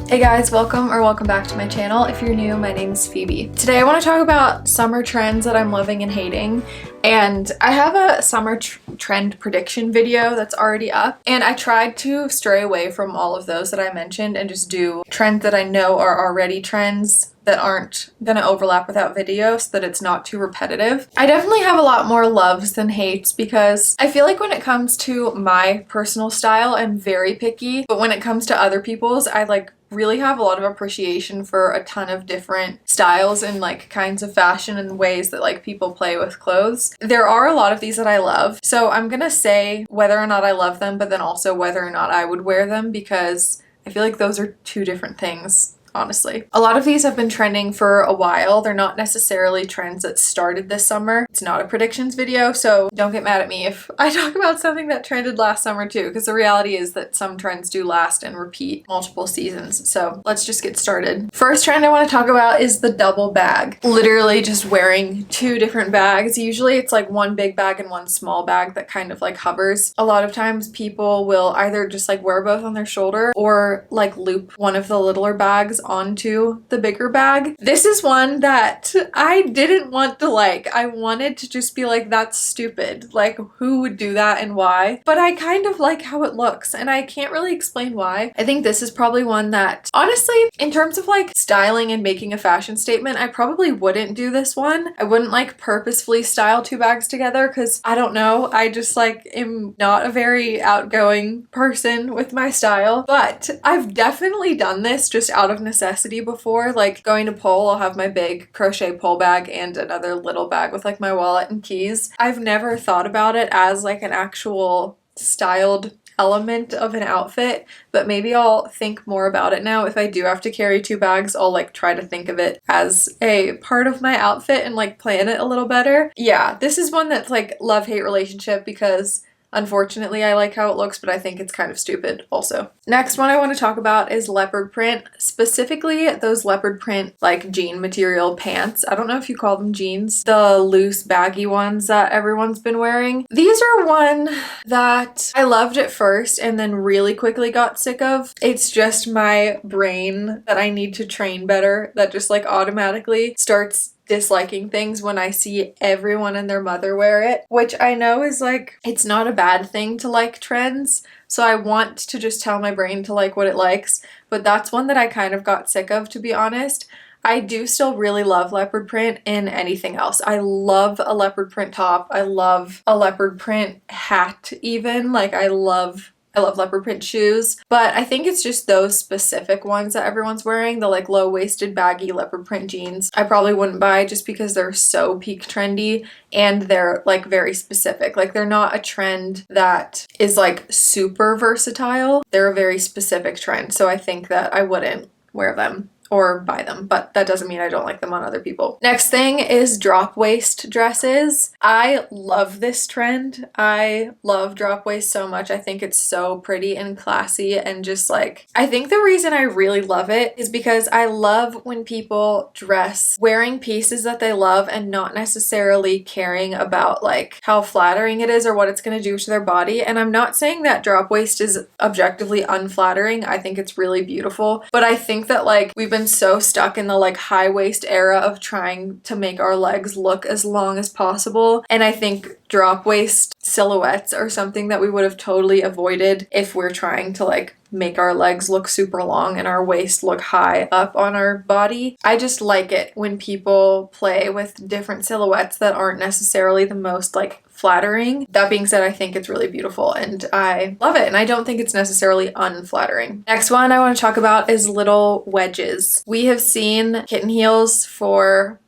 Hey guys, welcome back to my channel. If you're new, my name is Phoebe. Today I want to talk about summer trends that I'm loving and hating. And I have a summer trend prediction video that's already up. And I tried to stray away from all of those that I mentioned and just do trends that I know are already trends that aren't gonna overlap without video so that it's not too repetitive. I definitely have a lot more loves than hates because I feel like when it comes to my personal style, I'm very picky. But when it comes to other people's, I really have a lot of appreciation for a ton of different styles and kinds of fashion and ways that people play with clothes. There are a lot of these that I love, so I'm gonna say whether or not I love them, but then also whether or not I would wear them, because I feel like those are two different things. Honestly, a lot of these have been trending for a while. They're not necessarily trends that started this summer. It's not a predictions video, so don't get mad at me if I talk about something that trended last summer too, because the reality is that some trends do last and repeat multiple seasons. So let's just get started. First trend I want to talk about is the double bag. Literally just wearing two different bags. Usually it's one big bag and one small bag that kind of hovers. A lot of times people will either just wear both on their shoulder or loop one of the littler bags onto the bigger bag. This is one that I didn't want to I wanted to just be that's stupid. Who would do that and why? But I kind of like how it looks and I can't really explain why. I think this is probably one that, honestly, in terms of styling and making a fashion statement, I probably wouldn't do this one. I wouldn't purposefully style two bags together because I don't know. I just am not a very outgoing person with my style, but I've definitely done this just out of necessity before. Going to pole, I'll have my big crochet pole bag and another little bag with my wallet and keys. I've never thought about it as an actual styled element of an outfit, but maybe I'll think more about it now. If I do have to carry two bags, I'll try to think of it as a part of my outfit and plan it a little better. Yeah, this is one that's love-hate relationship because unfortunately, I like how it looks, but I think it's kind of stupid also. Next one I want to talk about is leopard print, specifically those leopard print jean material pants. I don't know if you call them jeans, the loose baggy ones that everyone's been wearing. These are one that I loved at first and then really quickly got sick of. It's just my brain that I need to train better that just automatically starts disliking things when I see everyone and their mother wear it, which I know is it's not a bad thing to like trends. So I want to just tell my brain to like what it likes, but that's one that I kind of got sick of, to be honest. I do still really love leopard print in anything else. I love a leopard print top. I love a leopard print hat even. I love leopard print shoes, but I think it's just those specific ones that everyone's wearing, the low-waisted baggy leopard print jeans. I probably wouldn't buy just because they're so peak trendy and they're very specific. They're not a trend that is super versatile. They're a very specific trend, so I think that I wouldn't wear them or buy them, but that doesn't mean I don't like them on other people. Next thing is drop waist dresses. I love this trend. I love drop waist so much. I think it's so pretty and classy and just I think the reason I really love it is because I love when people dress wearing pieces that they love and not necessarily caring about how flattering it is or what it's going to do to their body. And I'm not saying that drop waist is objectively unflattering. I think it's really beautiful, but I think that we've been so stuck in the high waist era of trying to make our legs look as long as possible, and I think drop waist silhouettes are something that we would have totally avoided if we're trying to make our legs look super long and our waist look high up on our body. I just like it when people play with different silhouettes that aren't necessarily the most flattering. That being said, I think it's really beautiful and I love it, and I don't think it's necessarily unflattering. Next one I want to talk about is little wedges. We have seen kitten heels for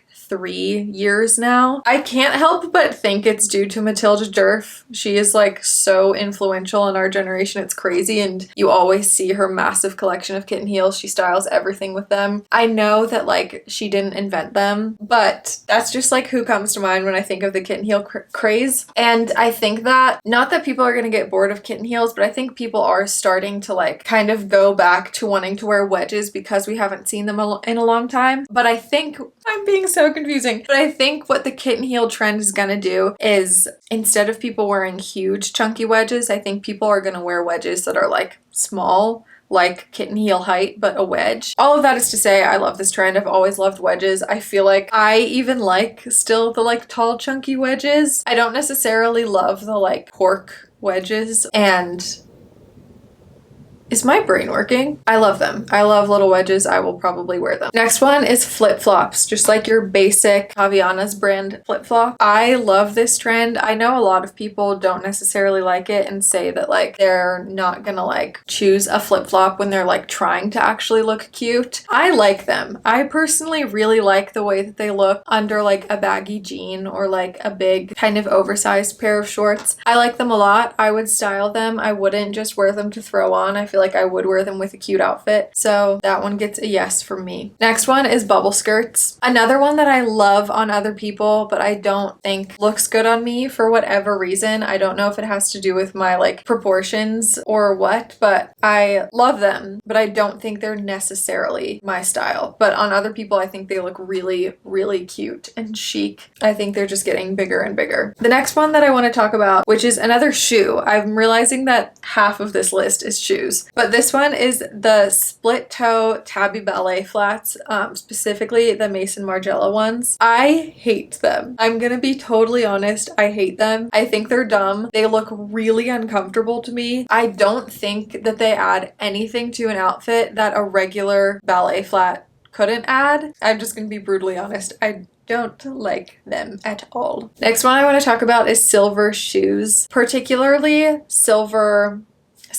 3 years now. I can't help but think it's due to Matilda Djerf. She is so influential in our generation. It's crazy, and you always see her massive collection of kitten heels. She styles everything with them. I know that she didn't invent them, but that's just who comes to mind when I think of the kitten heel craze. And I think that, not that people are gonna get bored of kitten heels, but I think people are starting to kind of go back to wanting to wear wedges because we haven't seen them in a long time. But I think I'm being so confusing. But I think what the kitten heel trend is gonna do is, instead of people wearing huge chunky wedges, I think people are gonna wear wedges that are like small like kitten heel height, but a wedge. All of that is to say, I love this trend. I've always loved wedges. I feel like I even like still the like tall chunky wedges. I don't necessarily love the like cork wedges. And is my brain working? I love them. I love little wedges. I will probably wear them. Next one is flip-flops, just like your basic Havaianas brand flip-flop. I love this trend. I know a lot of people don't necessarily like it and say that like they're not gonna like choose a flip-flop when they're like trying to actually look cute. I like them. I personally really like the way that they look under like a baggy jean or like a big kind of oversized pair of shorts. I like them a lot. I would style them. I wouldn't just wear them to throw on. I feel like I would wear them with a cute outfit. So that one gets a yes from me. Next one is bubble skirts. Another one that I love on other people, but I don't think looks good on me for whatever reason. I don't know if it has to do with my like proportions or what, but I love them, but I don't think they're necessarily my style. But on other people, I think they look really, really cute and chic. I think they're just getting bigger and bigger. The next one that I want to talk about, which is another shoe. I'm realizing that half of this list is shoes. But this one is the split toe tabby ballet flats, specifically the Mason Margiela ones. I hate them. I'm gonna be totally honest. I hate them. I think they're dumb. They look really uncomfortable to me. I don't think that they add anything to an outfit that a regular ballet flat couldn't add. I'm just gonna be brutally honest. I don't like them at all. Next one I want to talk about is silver shoes, particularly silver.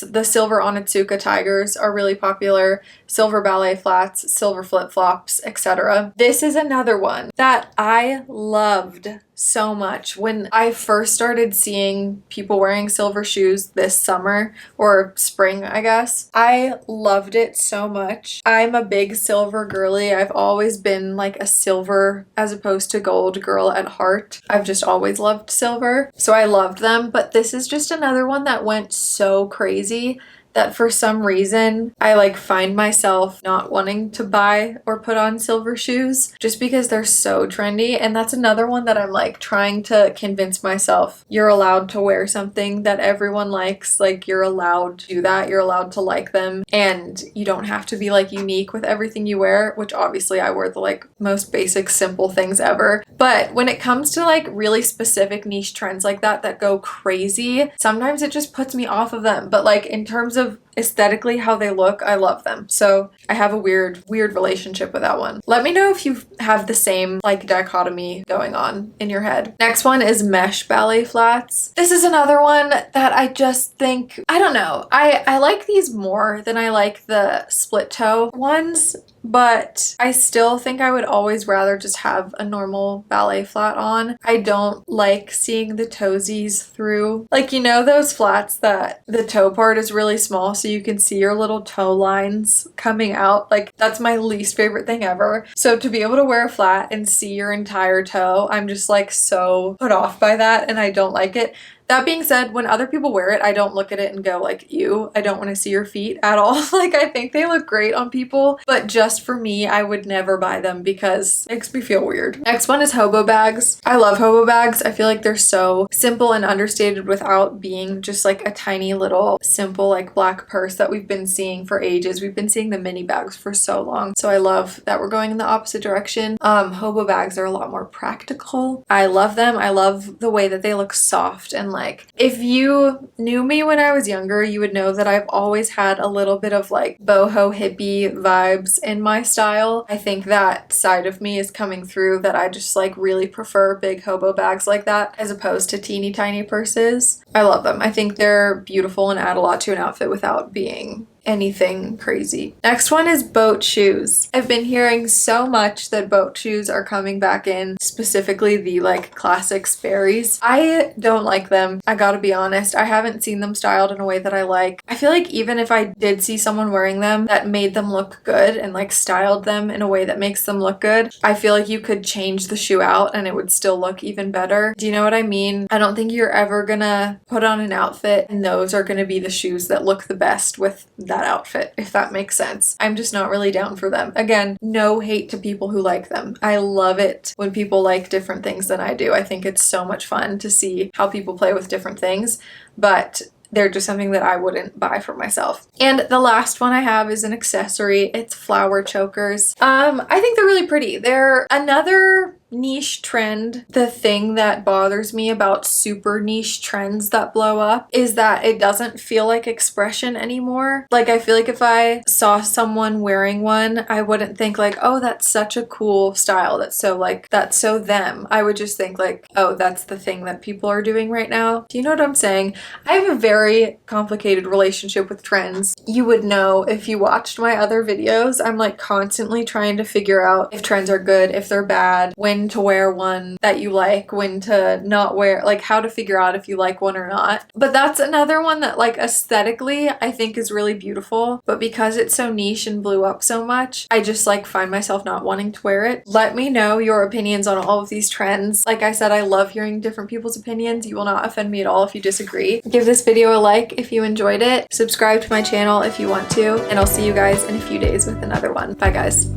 The silver Onitsuka Tigers are really popular, silver ballet flats, silver flip-flops, etc. This is another one that I loved so much. When I first started seeing people wearing silver shoes this summer or spring, I guess, I loved it so much. I'm a big silver girly. I've always been like a silver as opposed to gold girl at heart. I've just always loved silver, so I loved them. But this is just another one that went so crazy that for some reason I like find myself not wanting to buy or put on silver shoes just because they're so trendy. And that's another one that I'm like trying to convince myself you're allowed to wear something that everyone likes. Like you're allowed to do that. You're allowed to like them and you don't have to be like unique with everything you wear, which obviously I wear the like most basic simple things ever. But when it comes to like really specific niche trends like that that go crazy, sometimes it just puts me off of them. But like in terms of aesthetically how they look, I love them. So I have a weird relationship with that one. Let me know if you have the same like dichotomy going on in your head. Next one is mesh ballet flats. This is another one that I just think, I don't know, I like these more than I like the split toe ones, but I still think I would always rather just have a normal ballet flat on. I don't like seeing the toesies through. Like, you know those flats that the toe part is really small so you can see your little toe lines coming out? Like, that's my least favorite thing ever. So to be able to wear a flat and see your entire toe, I'm just like so put off by that and I don't like it. That being said, when other people wear it, I don't look at it and go like, ew, I don't want to see your feet at all. Like, I think they look great on people, but just for me, I would never buy them because it makes me feel weird. Next one is Hobo bags. I love Hobo bags. I feel like they're so simple and understated without being just like a tiny little simple like black purse that we've been seeing for ages. We've been seeing the mini bags for so long. So I love that we're going in the opposite direction. Hobo bags are a lot more practical. I love them. I love the way that they look soft and like, if you knew me when I was younger, you would know that I've always had a little bit of like boho hippie vibes in my style. I think that side of me is coming through, that I just like really prefer big hobo bags like that as opposed to teeny tiny purses. I love them. I think they're beautiful and add a lot to an outfit without being anything crazy. Next one is boat shoes. I've been hearing so much that boat shoes are coming back in, specifically the like classic Sperry's. I don't like them. I gotta be honest. I haven't seen them styled in a way that I like. I feel like even if I did see someone wearing them that made them look good and like styled them in a way that makes them look good, I feel like you could change the shoe out and it would still look even better. Do you know what I mean? I don't think you're ever gonna put on an outfit and those are gonna be the shoes that look the best with that outfit, if that makes sense. I'm just not really down for them. Again, no hate to people who like them. I love it when people like different things than I do. I think it's so much fun to see how people play with different things, but they're just something that I wouldn't buy for myself. And the last one I have is an accessory. It's flower chokers. I think they're really pretty. They're another niche trend. The thing that bothers me about super niche trends that blow up is that it doesn't feel like expression anymore. Like, I feel like if I saw someone wearing one, I wouldn't think like, oh, that's such a cool style. That's so them. I would just think like, oh, that's the thing that people are doing right now. Do you know what I'm saying? I have a very complicated relationship with trends. You would know if you watched my other videos. I'm like constantly trying to figure out if trends are good, if they're bad, when to wear one that you like, when to not wear, like how to figure out if you like one or not. But that's another one that like aesthetically I think is really beautiful, but because it's so niche and blew up so much, I just like find myself not wanting to wear it. Let me know your opinions on all of these trends. Like I said, I love hearing different people's opinions. You will not offend me at all if you disagree. Give this video a like if you enjoyed it. Subscribe to my channel if you want to, and I'll see you guys in a few days with another one. Bye guys.